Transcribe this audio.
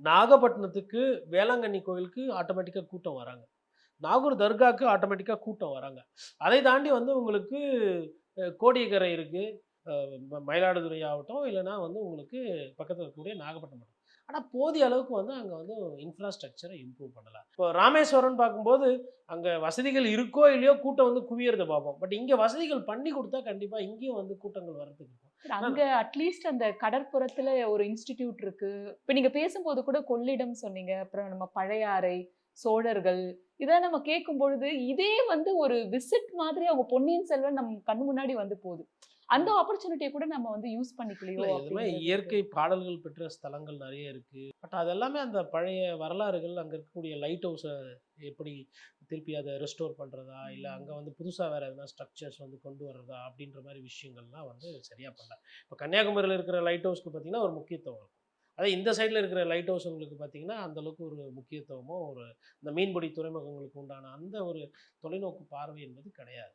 நாகப்பட்டினத்துக்கு வேளாங்கண்ணி கோயிலுக்கு ஆட்டோமேட்டிக்கா கூட்டம் வராங்க. நாகூர் தர்காக்கு ஆட்டோமேட்டிக்கா கூட்டம் வராங்க. அதை தாண்டி வந்து உங்களுக்கு கோடியக்கரை இருக்கு. மயிலாடுதுறை ஆகட்டும், இல்லன்னா வந்து உங்களுக்கு பக்கத்துல இருக்கக்கூடிய நாகப்பட்டினம். ஆனா போதிய அளவுக்கு வந்து அங்க வந்து இன்ஃப்ராஸ்ட்ரக்சர இம்ப்ரூவ் பண்ணல. இப்போ ராமேஸ்வரம்னு பார்க்கும்போது, அங்க வசதிகள் இருக்கோ இல்லையோ கூட்டம் வந்து குவியறத பார்ப்போம். பட் இங்க வசதிகள் பண்ணி குடுத்தா கண்டிப்பா இங்கேயும் வந்து கூட்டங்கள் வர்றதுக்கு இருக்கும். ஆனா அங்க அட்லீஸ்ட் அந்த கடற்புறத்துல ஒரு இன்ஸ்டிடியூட் இருக்கு. இப்ப நீங்க பேசும்போது கூட கொள்ளிடம் சொன்னீங்க. அப்புறம் நம்ம பழையாறை, சோழர்கள் இதெல்லாம் நம்ம கேட்கும்பொழுது, இதே வந்து ஒரு விசிட் மாதிரி அவங்க பொன்னியின் செல்வன் நம் கண் முன்னாடி வந்து போது. அந்த ம். ஆப்பர்ச்சுனிட்டிய கூட நம்ம வந்து யூஸ் பண்ணிக்கலையோ இல்ல இது மாரி அப்படிங்கிறது இருக்கு. இயற்கை பாடல்கள் பெற்ற ஸ்தலங்கள் நெறைய இருக்கு. பட் அது எல்லாமே அந்த பழைய வரலாறுகள், அங்க இருக்கக்கூடிய லைட் ஹவுஸ எப்படி திருப்பி அத ரெஸ்டோர் பண்றதா, இல்ல அங்க ம். வந்து புதுசா வேற எதனா ஸ்ட்ரக்சர்ஸ் வந்து கொண்டு வர்றதா, அப்படின்ற மாரி விஷயங்கள்லாம் வந்து சரியா பண்ணல. இப்ப கன்னியாகுமரியில இருக்கிற லைட் ஹவுஸ்க்கு பார்த்தீங்கன்னா, ஒரு முக்கியத்துவம் இருக்கும். அதே இந்த சைட்ல இருக்கிற லைட் ஹவுஸ் உங்களுக்கு பார்த்தீங்கன்னா, அந்த அளவுக்கு ஒரு முக்கியத்துவமோ, ஒரு இந்த மீன்பிடி துறைமுகங்களுக்கு உண்டான அந்த ஒரு தொலைநோக்கு பார்வை என்பது கிடையாது.